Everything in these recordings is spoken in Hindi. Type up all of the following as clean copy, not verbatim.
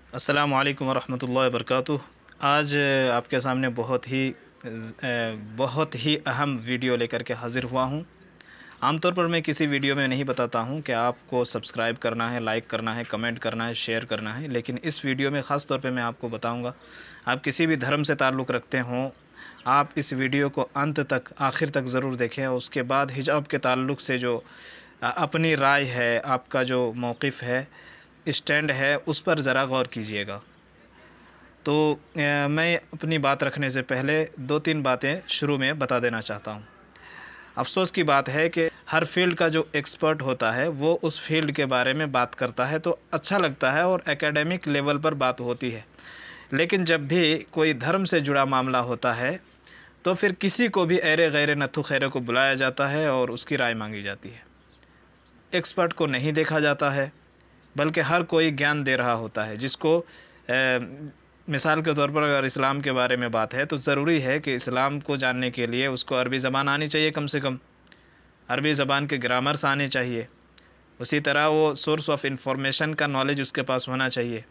अस्सलामु अलैकुम वरहमतुल्लाहि वबरकातुह। आज आपके सामने बहुत ही अहम वीडियो लेकर के हाज़िर हुआ हूँ। आमतौर पर मैं किसी वीडियो में नहीं बताता हूँ कि आपको सब्सक्राइब करना है, लाइक करना है, कमेंट करना है, शेयर करना है, लेकिन इस वीडियो में ख़ास तौर पे मैं आपको बताऊँगा। आप किसी भी धर्म से ताल्लुक़ रखते हों, आप इस वीडियो को अंत तक, आखिर तक ज़रूर देखें। उसके बाद हिजाब के ताल्लुक़ से जो अपनी राय है, आपका जो मौक़िफ़ है, स्टैंड है, उस पर ज़रा गौर कीजिएगा। तो मैं अपनी बात रखने से पहले 2-3 बातें शुरू में बता देना चाहता हूँ। अफ़सोस की बात है कि हर फील्ड का जो एक्सपर्ट होता है वो उस फील्ड के बारे में बात करता है तो अच्छा लगता है और एकेडमिक लेवल पर बात होती है, लेकिन जब भी कोई धर्म से जुड़ा मामला होता है तो फिर किसी को भी ऐरे गैरे नत्थु खैरे को बुलाया जाता है और उसकी राय मांगी जाती है। एक्सपर्ट को नहीं देखा जाता है, बल्कि हर कोई ज्ञान दे रहा होता है। जिसको मिसाल के तौर पर अगर इस्लाम के बारे में बात है तो ज़रूरी है कि इस्लाम को जानने के लिए उसको अरबी ज़बान आनी चाहिए, कम से कम अरबी ज़बान के ग्रामर्स आने चाहिए। उसी तरह वो सोर्स ऑफ इंफॉर्मेशन का नॉलेज उसके पास होना चाहिए।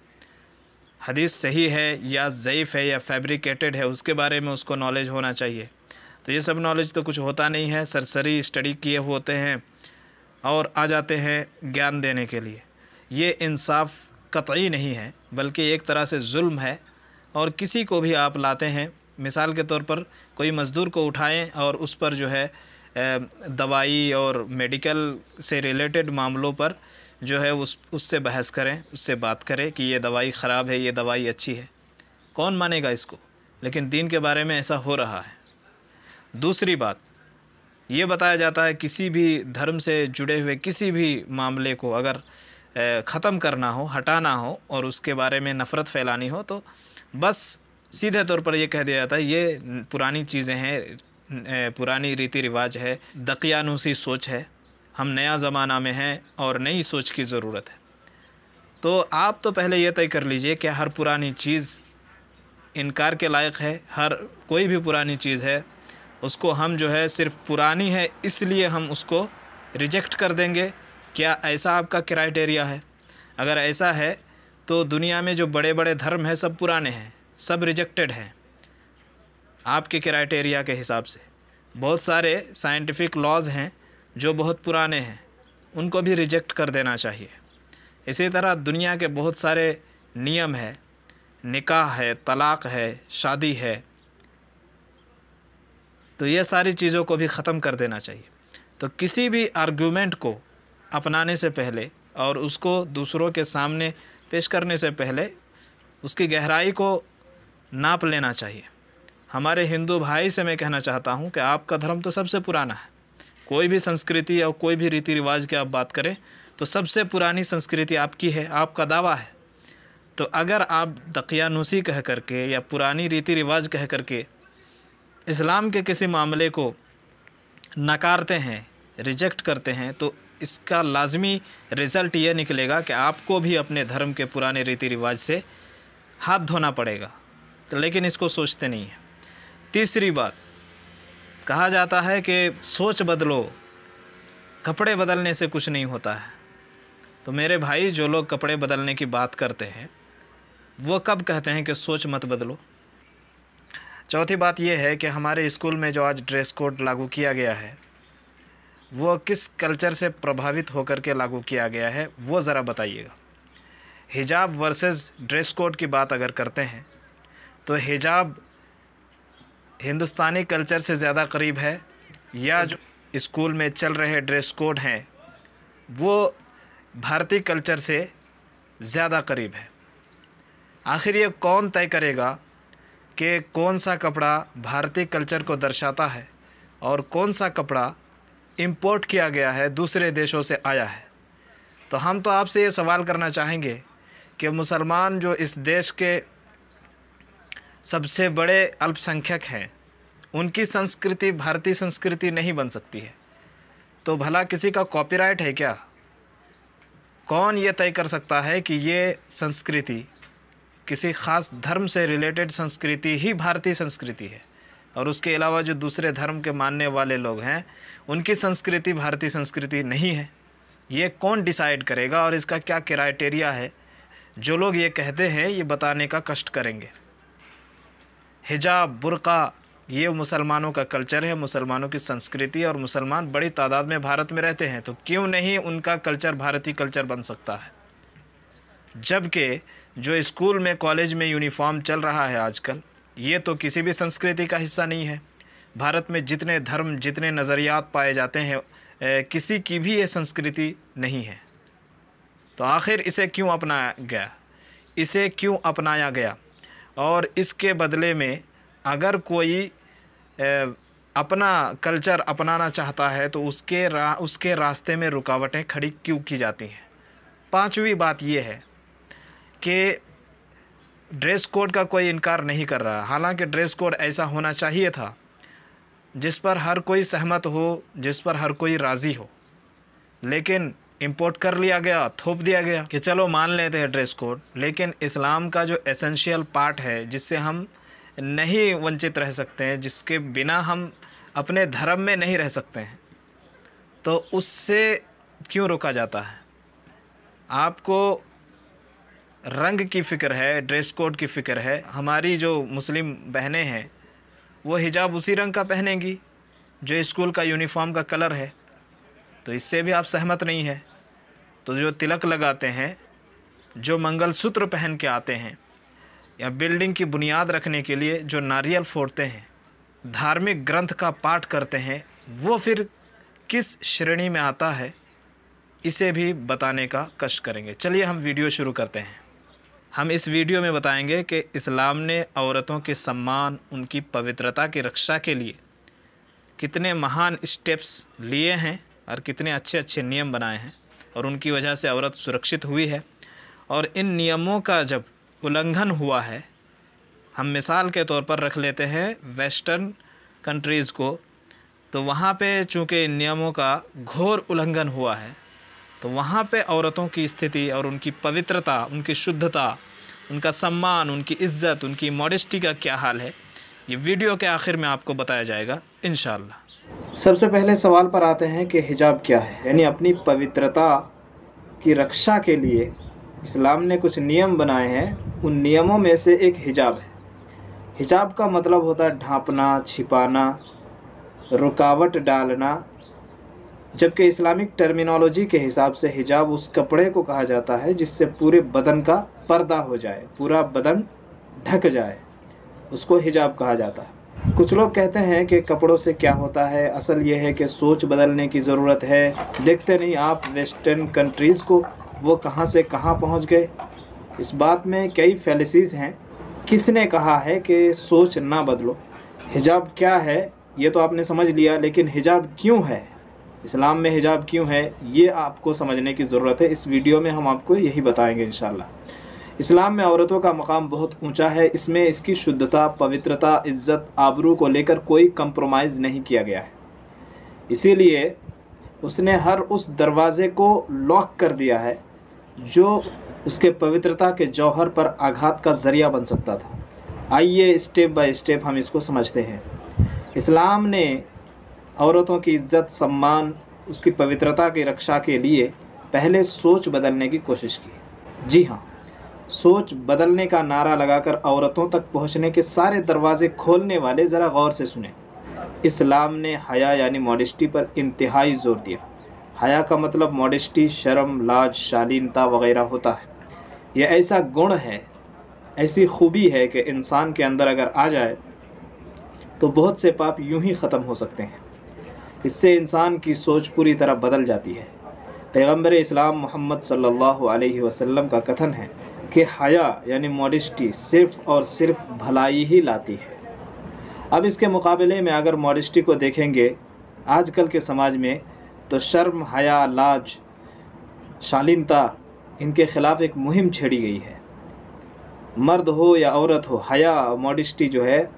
हदीस सही है या ज़ईफ़ है या फैब्रिकेटेड है, उसके बारे में उसको नॉलेज होना चाहिए। तो ये सब नॉलेज तो कुछ होता नहीं है, सरसरी स्टडी किए होते हैं और आ जाते हैं ज्ञान देने के लिए। ये इंसाफ कतई नहीं है, बल्कि एक तरह से जुल्म है। और किसी को भी आप लाते हैं, मिसाल के तौर पर कोई मज़दूर को उठाएं और उस पर जो है दवाई और मेडिकल से रिलेटेड मामलों पर जो है उससे बहस करें, उससे बात करें कि ये दवाई ख़राब है, ये दवाई अच्छी है। कौन मानेगा इसको? लेकिन दीन के बारे में ऐसा हो रहा है। दूसरी बात, ये बताया जाता है किसी भी धर्म से जुड़े हुए किसी भी मामले को अगर ख़त्म करना हो, हटाना हो और उसके बारे में नफ़रत फैलानी हो तो बस सीधे तौर पर ये कह दिया जाता है ये पुरानी चीज़ें हैं, पुरानी रीति रिवाज है, दकियानूसी सोच है, हम नया ज़माना में हैं और नई सोच की ज़रूरत है। तो आप तो पहले ये तय कर लीजिए कि हर पुरानी चीज़ इनकार के लायक है। हर कोई भी पुरानी चीज़ है उसको हम जो है सिर्फ़ पुरानी है इसलिए हम उसको रिजेक्ट कर देंगे। क्या ऐसा आपका क्राइटेरिया है? अगर ऐसा है तो दुनिया में जो बड़े बड़े धर्म हैं सब पुराने हैं, सब रिजेक्टेड हैं आपके क्राइटेरिया के हिसाब से। बहुत सारे साइंटिफिक लॉज़ हैं जो बहुत पुराने हैं, उनको भी रिजेक्ट कर देना चाहिए। इसी तरह दुनिया के बहुत सारे नियम है, निकाह है, तलाक़ है, शादी है, तो ये सारी चीज़ों को भी ख़त्म कर देना चाहिए। तो किसी भी आर्गुमेंट को अपनाने से पहले और उसको दूसरों के सामने पेश करने से पहले उसकी गहराई को नाप लेना चाहिए। हमारे हिंदू भाई से मैं कहना चाहता हूँ कि आपका धर्म तो सबसे पुराना है। कोई भी संस्कृति और कोई भी रीति रिवाज की आप बात करें तो सबसे पुरानी संस्कृति आपकी है, आपका दावा है। तो अगर आप दकियानूसी कह करके या पुरानी रीति रिवाज कह करके इस्लाम के किसी मामले को नकारते हैं, रिजेक्ट करते हैं, तो इसका लाज़मी रिज़ल्ट ये निकलेगा कि आपको भी अपने धर्म के पुराने रीति रिवाज से हाथ धोना पड़ेगा। तो लेकिन इसको सोचते नहीं हैं। तीसरी बात, कहा जाता है कि सोच बदलो, कपड़े बदलने से कुछ नहीं होता है। तो मेरे भाई, जो लोग कपड़े बदलने की बात करते हैं वो कब कहते हैं कि सोच मत बदलो? चौथी बात यह है कि हमारे स्कूल में जो आज ड्रेस कोड लागू किया गया है वो किस कल्चर से प्रभावित होकर के लागू किया गया है, वो ज़रा बताइएगा। हिजाब वर्सेस ड्रेस कोड की बात अगर करते हैं तो हिजाब हिंदुस्तानी कल्चर से ज़्यादा करीब है या जो स्कूल में चल रहे ड्रेस कोड हैं वो भारतीय कल्चर से ज़्यादा करीब है? आखिर ये कौन तय करेगा कि कौन सा कपड़ा भारतीय कल्चर को दर्शाता है और कौन सा कपड़ा इंपोर्ट किया गया है, दूसरे देशों से आया है? तो हम तो आपसे ये सवाल करना चाहेंगे कि मुसलमान जो इस देश के सबसे बड़े अल्पसंख्यक हैं, उनकी संस्कृति भारतीय संस्कृति नहीं बन सकती है तो भला किसी का कॉपीराइट है क्या? कौन ये तय कर सकता है कि ये संस्कृति किसी ख़ास धर्म से रिलेटेड संस्कृति ही भारतीय संस्कृति है और उसके अलावा जो दूसरे धर्म के मानने वाले लोग हैं उनकी संस्कृति भारतीय संस्कृति नहीं है? ये कौन डिसाइड करेगा और इसका क्या क्राइटेरिया है जो लोग ये कहते हैं ये बताने का कष्ट करेंगे। हिजाब, बुर्का ये मुसलमानों का कल्चर है, मुसलमानों की संस्कृति, और मुसलमान बड़ी तादाद में भारत में रहते हैं, तो क्यों नहीं उनका कल्चर भारतीय कल्चर बन सकता है। जबकि जो स्कूल में, कॉलेज में यूनिफॉर्म चल रहा है आजकल, ये तो किसी भी संस्कृति का हिस्सा नहीं है। भारत में जितने धर्म, जितने नज़रियात पाए जाते हैं, किसी की भी ये संस्कृति नहीं है। तो आखिर इसे क्यों अपनाया गया, इसे क्यों अपनाया गया? और इसके बदले में अगर कोई अपना कल्चर अपनाना चाहता है तो उसके रास्ते में रुकावटें खड़ी क्यों की जाती हैं? पांचवी बात ये है कि ड्रेस कोड का कोई इनकार नहीं कर रहा, हालांकि ड्रेस कोड ऐसा होना चाहिए था जिस पर हर कोई सहमत हो, जिस पर हर कोई राज़ी हो, लेकिन इंपोर्ट कर लिया गया, थोप दिया गया कि चलो मान लेते हैं ड्रेस कोड। लेकिन इस्लाम का जो एसेंशियल पार्ट है, जिससे हम नहीं वंचित रह सकते हैं, जिसके बिना हम अपने धर्म में नहीं रह सकते हैं, तो उससे क्यों रोका जाता है? आपको रंग की फ़िक्र है, ड्रेस कोड की फ़िक्र है। हमारी जो मुस्लिम बहनें हैं वो हिजाब उसी रंग का पहनेंगी जो स्कूल का यूनिफॉर्म का कलर है, तो इससे भी आप सहमत नहीं है। तो जो तिलक लगाते हैं, जो मंगलसूत्र पहन के आते हैं, या बिल्डिंग की बुनियाद रखने के लिए जो नारियल फोड़ते हैं, धार्मिक ग्रंथ का पाठ करते हैं, वो फिर किस श्रेणी में आता है, इसे भी बताने का कष्ट करेंगे। चलिए हम वीडियो शुरू करते हैं। हम इस वीडियो में बताएंगे कि इस्लाम ने औरतों के सम्मान, उनकी पवित्रता की रक्षा के लिए कितने महान स्टेप्स लिए हैं और कितने अच्छे अच्छे नियम बनाए हैं, और उनकी वजह से औरत सुरक्षित हुई है। और इन नियमों का जब उल्लंघन हुआ है, हम मिसाल के तौर पर रख लेते हैं वेस्टर्न कंट्रीज़ को, तो वहाँ पे चूँकि इन नियमों का घोर उल्लंघन हुआ है, तो वहाँ पे औरतों की स्थिति और उनकी पवित्रता, उनकी शुद्धता, उनका सम्मान, उनकी इज़्ज़त, उनकी मॉडेस्टी का क्या हाल है, ये वीडियो के आखिर में आपको बताया जाएगा इंशाअल्लाह। सबसे पहले सवाल पर आते हैं कि हिजाब क्या है। यानी अपनी पवित्रता की रक्षा के लिए इस्लाम ने कुछ नियम बनाए हैं, उन नियमों में से एक हिजाब है। हिजाब का मतलब होता है ढांपना, छिपाना, रुकावट डालना, जबकि इस्लामिक टर्मिनोलॉजी के हिसाब से हिजाब उस कपड़े को कहा जाता है जिससे पूरे बदन का पर्दा हो जाए, पूरा बदन ढक जाए, उसको हिजाब कहा जाता है। कुछ लोग कहते हैं कि कपड़ों से क्या होता है, असल ये है कि सोच बदलने की ज़रूरत है। देखते नहीं आप वेस्टर्न कंट्रीज़ को, वो कहाँ से कहाँ पहुँच गए। इस बात में कई फैलिसीज़ हैं। किसने कहा है कि सोच ना बदलो? हिजाब क्या है ये तो आपने समझ लिया, लेकिन हिजाब क्यों है, इस्लाम में हिजाब क्यों है, ये आपको समझने की ज़रूरत है। इस वीडियो में हम आपको यही बताएंगे इंशाअल्लाह। इस्लाम में औरतों का मकाम बहुत ऊंचा है। इसमें इसकी शुद्धता, पवित्रता, इज़्ज़त, आबरू को लेकर कोई कंप्रोमाइज़ नहीं किया गया है। इसीलिए उसने हर उस दरवाज़े को लॉक कर दिया है जो उसके पवित्रता के जौहर पर आघात का ज़रिया बन सकता था। आइए स्टेप बाय स्टेप हम इसको समझते हैं। इस्लाम ने औरतों की इज़्ज़त, सम्मान, उसकी पवित्रता की रक्षा के लिए पहले सोच बदलने की कोशिश की। जी हाँ, सोच बदलने का नारा लगाकर औरतों तक पहुंचने के सारे दरवाजे खोलने वाले ज़रा गौर से सुने। इस्लाम ने हया यानी मॉडेस्टी पर इंतहाई ज़ोर दिया। हया का मतलब मॉडेस्टी, शर्म, लाज, शालीनता वगैरह होता है। यह ऐसा गुण है, ऐसी खूबी है कि इंसान के अंदर अगर आ जाए तो बहुत से पाप यूं ही ख़त्म हो सकते हैं। इससे इंसान की सोच पूरी तरह बदल जाती है। पैगम्बर इस्लाम मोहम्मद सल्लल्लाहु अलैहि वसल्लम का कथन है कि हया यानी मॉडेस्टी सिर्फ़ और सिर्फ भलाई ही लाती है। अब इसके मुकाबले में अगर मॉडेस्टी को देखेंगे आजकल के समाज में, तो शर्म, हया, लाज, शालीनता, इनके ख़िलाफ़ एक मुहिम छेड़ी गई है। मर्द हो या औरत हो, हया और मॉडेस्टी जो है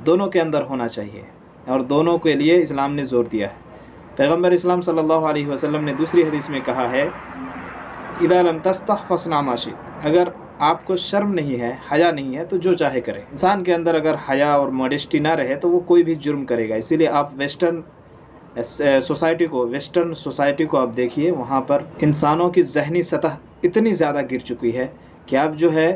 दोनों के अंदर होना चाहिए, और दोनों के लिए इस्लाम ने ज़ोर दिया है। पैगम्बर इस्लाम सल्लल्लाहु अलैहि वसल्लम ने दूसरी हदीस में कहा है, इज़ा लम तस्तह फस्ना मा शित, अगर आपको शर्म नहीं है, हया नहीं है, तो जो चाहे करें। इंसान के अंदर अगर हया और मॉडेस्टी ना रहे तो वो कोई भी जुर्म करेगा। इसीलिए आप वेस्टर्न सोसाइटी को आप देखिए, वहाँ पर इंसानों की ज़हनी सतह इतनी ज़्यादा गिर चुकी है कि अब जो है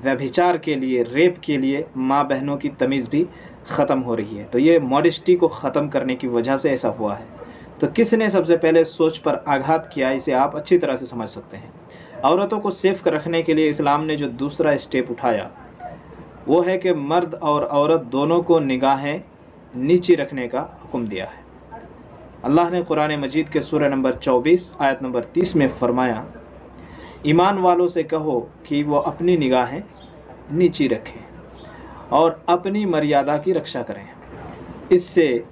व्यभिचार के लिए, रेप के लिए माँ बहनों की तमीज़ भी ख़त्म हो रही है। तो ये मॉडेस्टी को ख़त्म करने की वजह से ऐसा हुआ है। तो किसने सबसे पहले सोच पर आघात किया, इसे आप अच्छी तरह से समझ सकते हैं। औरतों को सेफ रखने के लिए इस्लाम ने जो दूसरा स्टेप उठाया वो है कि मर्द और औरत दोनों को निगाहें नीची रखने का हुक्म दिया है। अल्लाह ने कुरान मजीद के सूरह नंबर 24 आयत नंबर 30 में फ़रमाया, ईमान वालों से कहो कि वो अपनी निगाहें नीची रखें और अपनी मर्यादा की रक्षा करें, इससे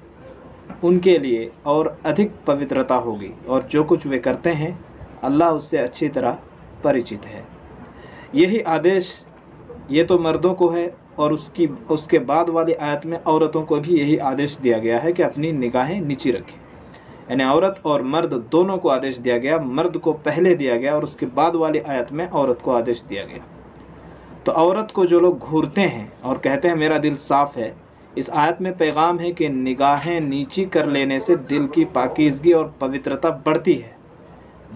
उनके लिए और अधिक पवित्रता होगी और जो कुछ वे करते हैं अल्लाह उससे अच्छी तरह परिचित है। यही आदेश ये तो मर्दों को है और उसके बाद वाली आयत में औरतों को भी यही आदेश दिया गया है कि अपनी निगाहें नीची रखें। यानी औरत और मर्द दोनों को आदेश दिया गया, मर्द को पहले दिया गया और उसके बाद वाली आयत में औरत को आदेश दिया गया। तो औरत को जो लोग घूरते हैं और कहते हैं मेरा दिल साफ़ है, इस आयत में पैगाम है कि निगाहें नीची कर लेने से दिल की पाकीज़गी और पवित्रता बढ़ती है।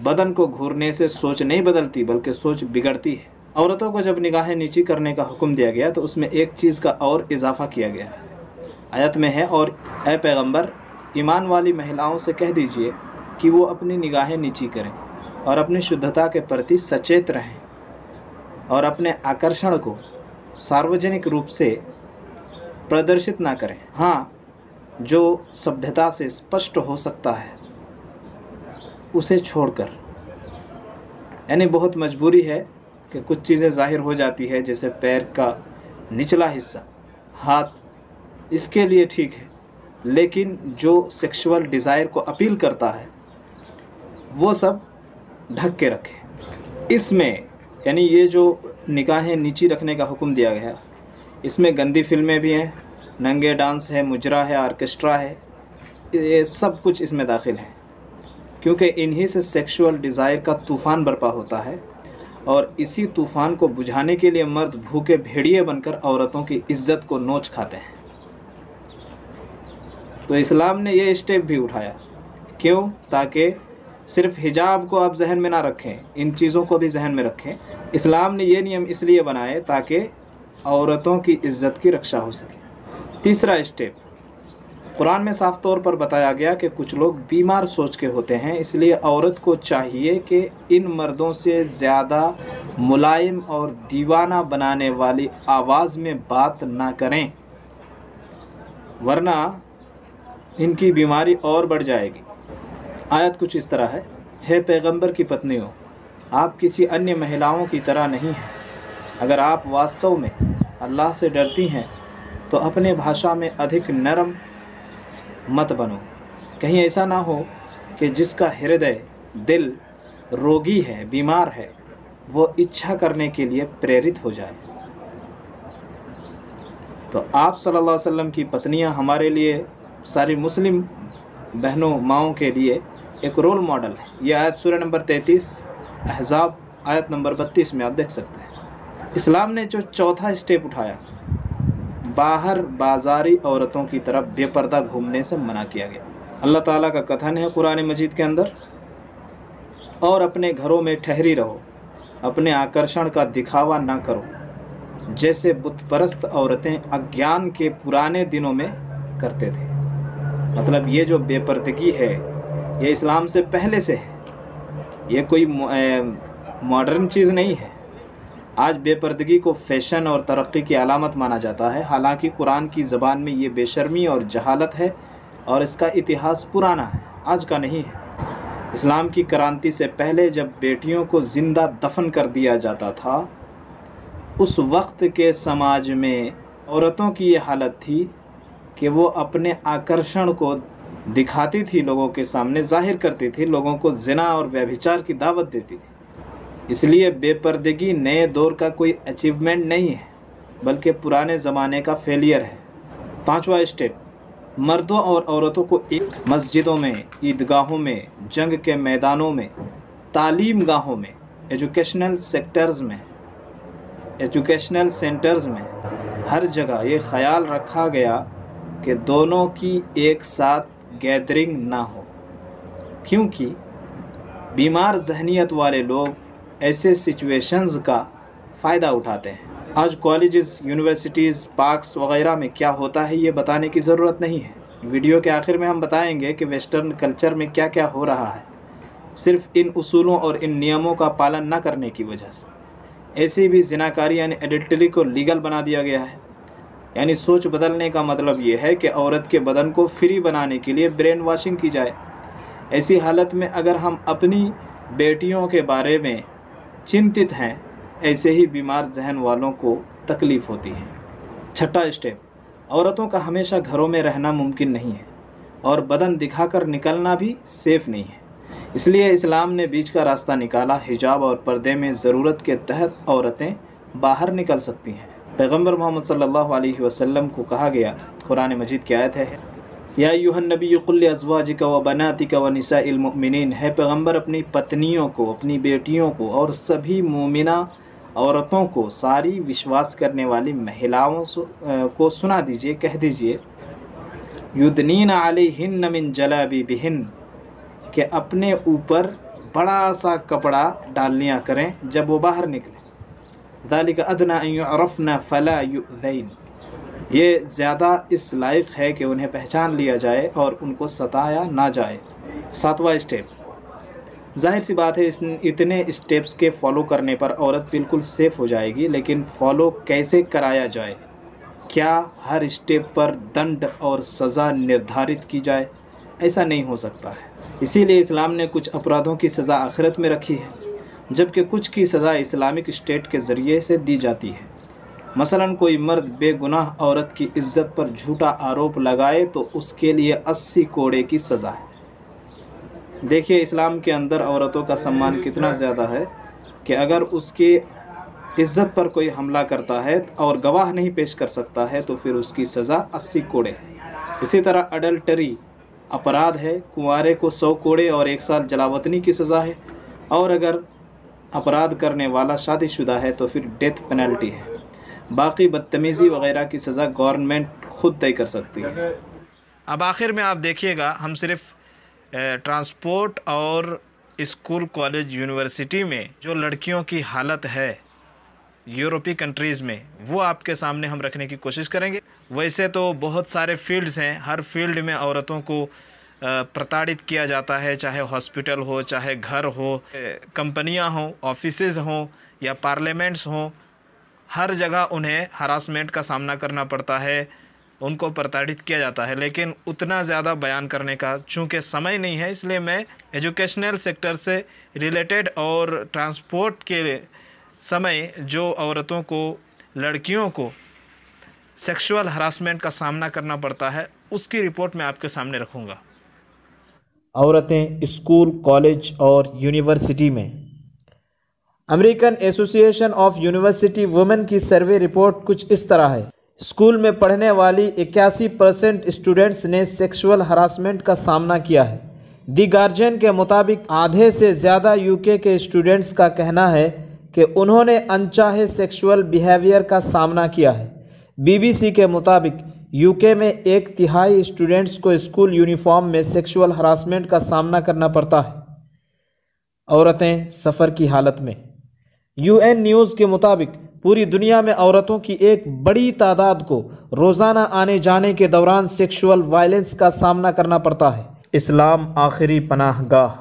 बदन को घूरने से सोच नहीं बदलती बल्कि सोच बिगड़ती है। औरतों को जब निगाहें नीची करने का हुक्म दिया गया तो उसमें एक चीज़ का और इजाफ़ा किया गया है। आयत में है, और ऐ पैगंबर, ईमान वाली महिलाओं से कह दीजिए कि वो अपनी निगाहें नीची करें और अपनी शुद्धता के प्रति सचेत रहें और अपने आकर्षण को सार्वजनिक रूप से प्रदर्शित ना करें। हाँ, जो सभ्यता से स्पष्ट हो सकता है उसे छोड़कर, यानी बहुत मजबूरी है कि कुछ चीज़ें ज़ाहिर हो जाती है, जैसे पैर का निचला हिस्सा, हाथ, इसके लिए ठीक है, लेकिन जो सेक्सुअल डिज़ायर को अपील करता है वो सब ढक के रखें। इसमें यानी ये जो निगाहें नीची रखने का हुक्म दिया गया, इसमें गंदी फिल्में भी हैं, नंगे डांस है, मुजरा है, ऑर्केस्ट्रा है, ये सब कुछ इसमें दाखिल है, क्योंकि इन्हीं से सेक्सुअल डिज़ायर का तूफ़ान बर्पा होता है और इसी तूफ़ान को बुझाने के लिए मर्द भूखे भेड़िए बनकर औरतों की इज्जत को नोच खाते हैं। तो इस्लाम ने ये स्टेप भी उठाया, क्यों? ताकि सिर्फ हिजाब को आप जहन में ना रखें, इन चीज़ों को भी जहन में रखें। इस्लाम ने ये नियम इसलिए बनाए ताकि औरतों की इज्जत की रक्षा हो सके। तीसरा स्टेप, कुरान में साफ तौर पर बताया गया कि कुछ लोग बीमार सोच के होते हैं, इसलिए औरत को चाहिए कि इन मर्दों से ज़्यादा मुलायम और दीवाना बनाने वाली आवाज़ में बात ना करें, वरना इनकी बीमारी और बढ़ जाएगी। आयत कुछ इस तरह है, हे पैगंबर की पत्नियों, आप किसी अन्य महिलाओं की तरह नहीं हैं। अगर आप वास्तव में अल्लाह से डरती हैं तो अपने भाषा में अधिक नरम मत बनो। कहीं ऐसा ना हो कि जिसका हृदय, दिल रोगी है, बीमार है, वो इच्छा करने के लिए प्रेरित हो जाए। तो आप सल्लल्लाहु अलैहि वसल्लम की पत्नियां हमारे लिए, सारी मुस्लिम बहनों, माओं के लिए एक रोल मॉडल है। यह आयत सूरह नंबर 33 अहज़ाब आयत नंबर 32 में आप देख सकते हैं। इस्लाम ने जो चौथा स्टेप उठाया, बाहर बाजारी औरतों की तरफ बेपर्दा घूमने से मना किया गया। अल्लाह ताला का कथन है कुरान मजीद के अंदर, और अपने घरों में ठहरी रहो, अपने आकर्षण का दिखावा ना करो, जैसे बुतपरस्त औरतें अज्ञान के पुराने दिनों में करते थे। मतलब ये जो बेपर्दगी है ये इस्लाम से पहले से है, ये कोई मॉडर्न चीज़ नहीं है। आज बेपर्दगी को फैशन और तरक्की की अलामत माना जाता है, हालांकि कुरान की ज़बान में ये बेशर्मी और जहालत है और इसका इतिहास पुराना है, आज का नहीं है। इस्लाम की क्रांति से पहले जब बेटियों को ज़िंदा दफन कर दिया जाता था, उस वक्त के समाज में औरतों की ये हालत थी कि वो अपने आकर्षण को दिखाती थी, लोगों के सामने जाहिर करती थी, लोगों को ज़िना और व्यभिचार की दावत देती थी। इसलिए बेपर्दगी नए दौर का कोई अचीवमेंट नहीं है, बल्कि पुराने ज़माने का फेलियर है। पांचवा स्टेप, मर्दों और औरतों को एक मस्जिदों में, ईदगाहों में, जंग के मैदानों में, तालीम गाहों में, एजुकेशनल सेंटर्स में, हर जगह ये ख्याल रखा गया कि दोनों की एक साथ गैदरिंग ना हो, क्योंकि बीमार जहनीत वाले लोग ऐसे सिचुएशंस का फ़ायदा उठाते हैं। आज कॉलेजेस, यूनिवर्सिटीज़, पार्क्स वगैरह में क्या होता है ये बताने की ज़रूरत नहीं है। वीडियो के आखिर में हम बताएंगे कि वेस्टर्न कल्चर में क्या क्या हो रहा है, सिर्फ इन उसूलों और इन नियमों का पालन न करने की वजह से। ऐसी भी ज़िनाकारी यानी एडल्टरी को लीगल बना दिया गया है। यानी सोच बदलने का मतलब ये है कि औरत के बदन को फ्री बनाने के लिए ब्रेन वॉशिंग की जाए। ऐसी हालत में अगर हम अपनी बेटियों के बारे में चिंतित हैं, ऐसे ही बीमार जहन वालों को तकलीफ़ होती है। छठा स्टेप, औरतों का हमेशा घरों में रहना मुमकिन नहीं है और बदन दिखाकर निकलना भी सेफ़ नहीं है। इसलिए इस्लाम ने बीच का रास्ता निकाला। हिजाब और पर्दे में ज़रूरत के तहत औरतें बाहर निकल सकती हैं। पैगम्बर मोहम्मद सल्लल्लाहु अलैहि वसल्लम को कहा गया, कुरान मजीद की आयत है, या अय्युहन नबी कुल अज़वाजिका व बनातिका व निसाइल मुमिनीन, है पैगम्बर अपनी पत्नियों को, अपनी बेटियों को और सभी मोमिना औरतों को, सारी विश्वास करने वाली महिलाओं को सुना दीजिए, कह दीजिए, युदनीन अलैहिन्न मिन जलाबिबिहिन, कि अपने ऊपर बड़ा सा कपड़ा डाल लिया करें जब वो बाहर निकले। ज़ालिका अदना अन युअरफ़ना फ़ला युज़ैन, ये ज़्यादा इस लायक है कि उन्हें पहचान लिया जाए और उनको सताया ना जाए। सातवां स्टेप, जाहिर सी बात है इतने स्टेप्स के फॉलो करने पर औरत बिल्कुल सेफ़ हो जाएगी, लेकिन फ़ॉलो कैसे कराया जाए? क्या हर स्टेप पर दंड और सज़ा निर्धारित की जाए? ऐसा नहीं हो सकता है। इसीलिए इस्लाम ने कुछ अपराधों की सज़ा आखिरत में रखी है, जबकि कुछ की सज़ा इस्लामिक स्टेट के ज़रिए से दी जाती है। मसलन कोई मर्द बेगुनाह औरत की इज्जत पर झूठा आरोप लगाए तो उसके लिए 80 कोड़े की सज़ा है। देखिए इस्लाम के अंदर औरतों का सम्मान कितना ज़्यादा है कि अगर उसकी इज्जत पर कोई हमला करता है और गवाह नहीं पेश कर सकता है तो फिर उसकी सज़ा 80 कोड़े है। इसी तरह अडल्टरी अपराध है, कुंवारे को 100 कोड़े और 1 साल जलावतनी की सज़ा है, और अगर अपराध करने वाला शादीशुदा है तो फिर डेथ पेनल्टी है। बाकी बदतमीज़ी वगैरह की सज़ा गवर्नमेंट खुद तय कर सकती है। अब आखिर में आप देखिएगा, हम सिर्फ ट्रांसपोर्ट और स्कूल, कॉलेज, यूनिवर्सिटी में जो लड़कियों की हालत है यूरोपीय कंट्रीज़ में, वो आपके सामने हम रखने की कोशिश करेंगे। वैसे तो बहुत सारे फील्ड्स हैं, हर फील्ड में औरतों को प्रताड़ित किया जाता है, चाहे हॉस्पिटल हो, चाहे घर हो, कंपनियां हों, ऑफिसेज़ हों या पार्लियामेंट्स हों, हर जगह उन्हें हरासमेंट का सामना करना पड़ता है, उनको प्रताड़ित किया जाता है। लेकिन उतना ज़्यादा बयान करने का चूँकि समय नहीं है, इसलिए मैं एजुकेशनल सेक्टर से रिलेटेड और ट्रांसपोर्ट के समय जो औरतों को, लड़कियों को सेक्सुअल हरासमेंट का सामना करना पड़ता है, उसकी रिपोर्ट मैं आपके सामने रखूँगा। औरतें स्कूल, कॉलेज और यूनिवर्सिटी में। American association of university women की सर्वे रिपोर्ट कुछ इस तरह है। स्कूल में पढ़ने वाली 81% स्टूडेंट्स ने सेक्सुअल हरासमेंट का सामना किया है। दी गार्जियन के मुताबिक आधे से ज़्यादा यूके के स्टूडेंट्स का कहना है कि उन्होंने अनचाहे सेक्सुअल बिहेवियर का सामना किया है। बीबीसी के मुताबिक यूके में 1/3 स्टूडेंट्स को स्कूल यूनिफॉर्म में सेक्सुअल हरासमेंट का सामना करना पड़ता है। औरतें सफ़र की हालत में। यूएन न्यूज़ के मुताबिक पूरी दुनिया में औरतों की एक बड़ी तादाद को रोज़ाना आने जाने के दौरान सेक्सुअल वायलेंस का सामना करना पड़ता है। इस्लाम आखिरी पनाहगाह।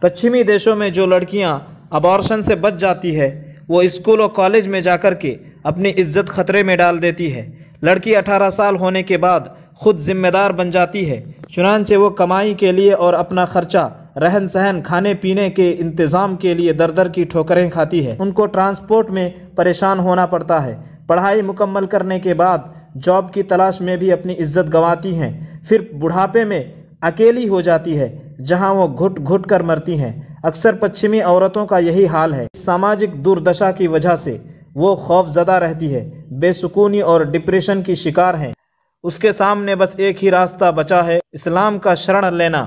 पश्चिमी देशों में जो लड़कियां अबॉर्शन से बच जाती है, वो स्कूल और कॉलेज में जाकर के अपनी इज्जत खतरे में डाल देती है। लड़की 18 साल होने के बाद खुद जिम्मेदार बन जाती है, चुनांचे वो कमाई के लिए और अपना खर्चा, रहन सहन, खाने पीने के इंतज़ाम के लिए दर दर की ठोकरें खाती है। उनको ट्रांसपोर्ट में परेशान होना पड़ता है। पढ़ाई मुकम्मल करने के बाद जॉब की तलाश में भी अपनी इज्जत गंवाती हैं। फिर बुढ़ापे में अकेली हो जाती है, जहां वो घुट घुट कर मरती हैं। अक्सर पश्चिमी औरतों का यही हाल है। सामाजिक दुर्दशा की वजह से वो खौफजदा रहती है, बेसुकूनी और डिप्रेशन की शिकार हैं। उसके सामने बस एक ही रास्ता बचा है, इस्लाम का शरण लेना।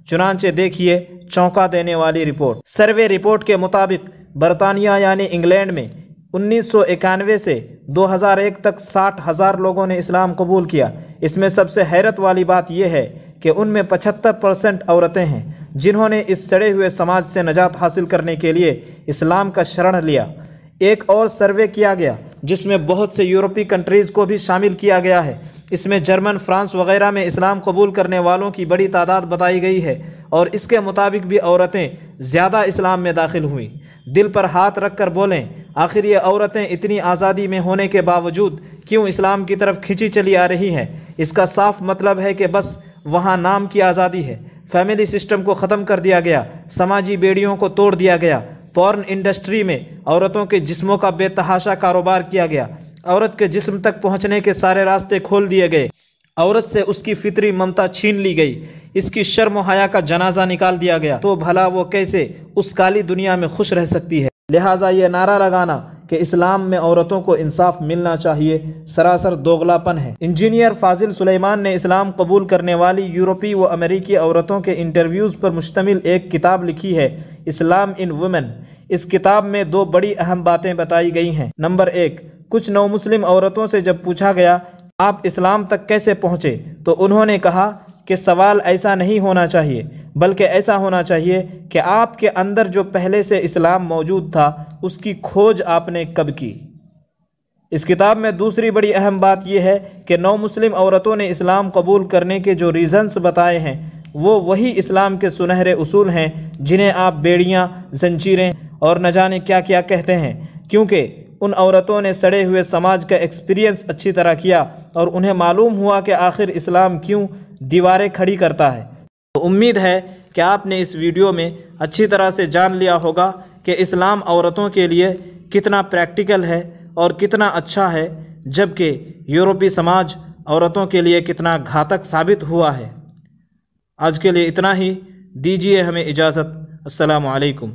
चुनांचे देखिए चौंका देने वाली रिपोर्ट। सर्वे रिपोर्ट के मुताबिक बरतानिया यानी इंग्लैंड में 1991 से 2001 तक 60,000 लोगों ने इस्लाम कबूल किया। इसमें सबसे हैरत वाली बात यह है कि उनमें 75% औरतें हैं जिन्होंने इस सड़े हुए समाज से निजात हासिल करने के लिए इस्लाम का शरण लिया। एक और सर्वे किया गया जिसमें बहुत से यूरोपीय कंट्रीज़ को भी शामिल किया गया है। इसमें जर्मन, फ्रांस वगैरह में इस्लाम कबूल करने वालों की बड़ी तादाद बताई गई है और इसके मुताबिक भी औरतें ज़्यादा इस्लाम में दाखिल हुई। दिल पर हाथ रख कर बोलें, आखिर ये औरतें इतनी आज़ादी में होने के बावजूद क्यों इस्लाम की तरफ खिंची चली आ रही हैं? इसका साफ मतलब है कि बस वहाँ नाम की आज़ादी है। फैमिली सिस्टम को ख़त्म कर दिया गया, समाजी बेड़ियों को तोड़ दिया गया, पॉर्न इंडस्ट्री में औरतों के जिस्मों का बेतहाशा कारोबार किया गया, औरत के जिस्म तक पहुंचने के सारे रास्ते खोल दिए गए, औरत से उसकी फितरी ममता छीन ली गई, इसकी शर्म हया का जनाजा निकाल दिया गया। तो भला वो कैसे उस काली दुनिया में खुश रह सकती है? लिहाजा ये नारा लगाना कि इस्लाम में औरतों को इंसाफ मिलना चाहिए सरासर दोगलापन है। इंजीनियर फाजिल सुलेमान ने इस्लाम कबूल करने वाली यूरोपीय व अमेरिकी औरतों के इंटरव्यूज़ पर मुश्तमिल एक किताब लिखी है, इस्लाम इन वुमेन। इस किताब में दो बड़ी अहम बातें बताई गई हैं। नंबर 1, कुछ नौ मुस्लिम औरतों से जब पूछा गया आप इस्लाम तक कैसे पहुँचे, तो उन्होंने कहा कि सवाल ऐसा नहीं होना चाहिए, बल्कि ऐसा होना चाहिए कि आपके अंदर जो पहले से इस्लाम मौजूद था उसकी खोज आपने कब की। इस किताब में दूसरी बड़ी अहम बात यह है कि नौ मुस्लिम औरतों ने इस्लाम कबूल करने के जो रीज़न्स बताए हैं वो वही इस्लाम के सुनहरे उसूल हैं जिन्हें आप बेड़ियाँ, जंजीरें और न जाने क्या क्या कहते हैं, क्योंकि उन औरतों ने सड़े हुए समाज का एक्सपीरियंस अच्छी तरह किया और उन्हें मालूम हुआ कि आखिर इस्लाम क्यों दीवारें खड़ी करता है। तो उम्मीद है कि आपने इस वीडियो में अच्छी तरह से जान लिया होगा कि इस्लाम औरतों के लिए कितना प्रैक्टिकल है और कितना अच्छा है, जबकि यूरोपीय समाज औरतों के लिए कितना घातक साबित हुआ है। आज के लिए इतना ही, दीजिए हमें इजाज़त। अस्सलामु अलैकुम।